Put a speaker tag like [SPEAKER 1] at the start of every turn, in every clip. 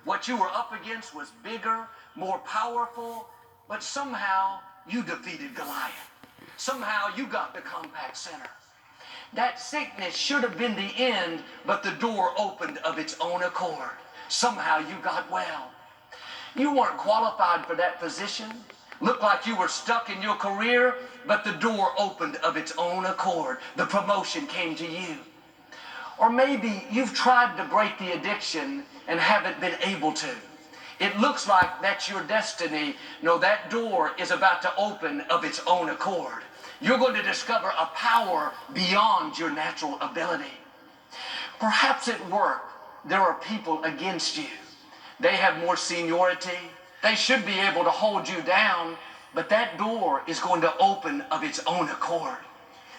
[SPEAKER 1] What you were up against was bigger, more powerful, but somehow you defeated Goliath. Somehow you got the compact center. That sickness should have been the end, but the door opened of its own accord. Somehow you got well. You weren't qualified for that position. Looked like you were stuck in your career, but the door opened of its own accord. The promotion came to you. Or maybe you've tried to break the addiction and haven't been able to. It looks like that's your destiny. No, that door is about to open of its own accord. You're going to discover a power beyond your natural ability. Perhaps at work, there are people against you. They have more seniority. They should be able to hold you down, but that door is going to open of its own accord.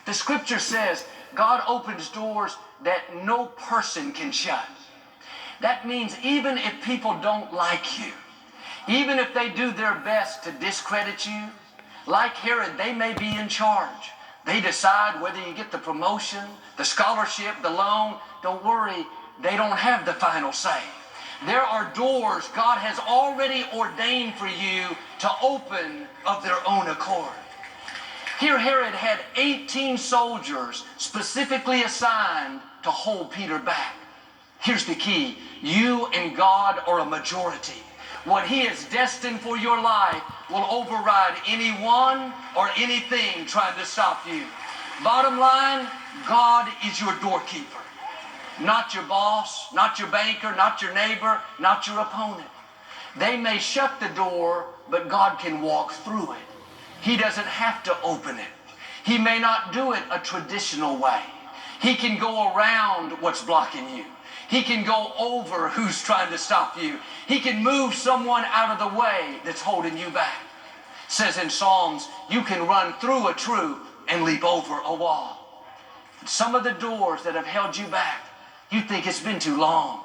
[SPEAKER 1] The scripture says God opens doors that no person can shut. That means even if people don't like you, even if they do their best to discredit you, like Herod, they may be in charge. They decide whether you get the promotion, the scholarship, the loan. Don't worry, they don't have the final say. There are doors God has already ordained for you to open of their own accord. Here Herod had 18 soldiers specifically assigned to hold Peter back. Here's the key. You and God are a majority. What He has destined for your life will override anyone or anything trying to stop you. Bottom line, God is your doorkeeper. Not your boss, not your banker, not your neighbor, not your opponent. They may shut the door, but God can walk through it. He doesn't have to open it. He may not do it a traditional way. He can go around what's blocking you. He can go over who's trying to stop you. He can move someone out of the way that's holding you back. It says in Psalms, you can run through a troop and leap over a wall. Some of the doors that have held you back, you think it's been too long.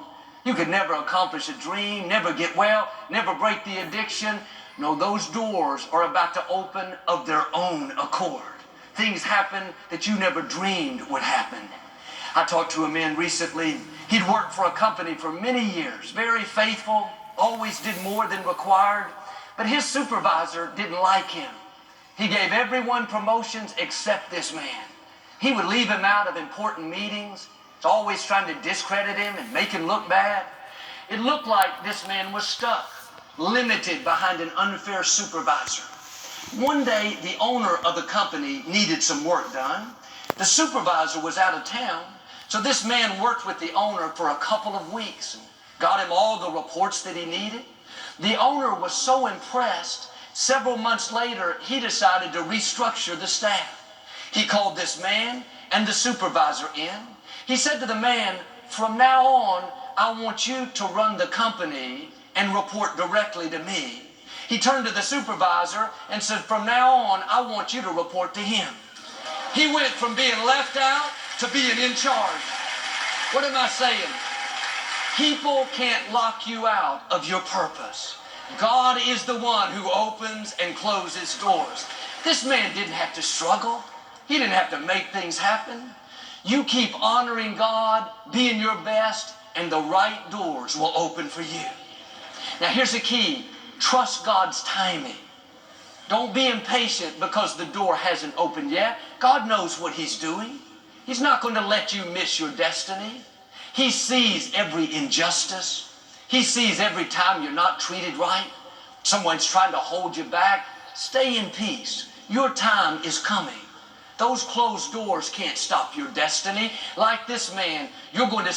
[SPEAKER 1] You could never accomplish a dream, never get well, never break the addiction. No, those doors are about to open of their own accord. Things happen that you never dreamed would happen. I talked to a man recently. He'd worked for a company for many years, very faithful, always did more than required, but his supervisor didn't like him. He gave everyone promotions except this man. He would leave him out of important meetings, always trying to discredit him and make him look bad. It looked like this man was stuck, limited behind an unfair supervisor. One day, the owner of the company needed some work done. The supervisor was out of town, so this man worked with the owner for a couple of weeks and got him all the reports that he needed. The owner was so impressed, several months later, he decided to restructure the staff. He called this man and the supervisor in. He said to the man, from now on, I want you to run the company and report directly to me. He turned to the supervisor and said, from now on, I want you to report to him. He went from being left out to being in charge. What am I saying? People can't lock you out of your purpose. God is the one who opens and closes doors. This man didn't have to struggle. He didn't have to make things happen. You keep honoring God, being your best, and the right doors will open for you. Now here's the key. Trust God's timing. Don't be impatient because the door hasn't opened yet. God knows what He's doing. He's not going to let you miss your destiny. He sees every injustice. He sees every time you're not treated right. Someone's trying to hold you back. Stay in peace. Your time is coming. Those closed doors can't stop your destiny. Like this man, you're going to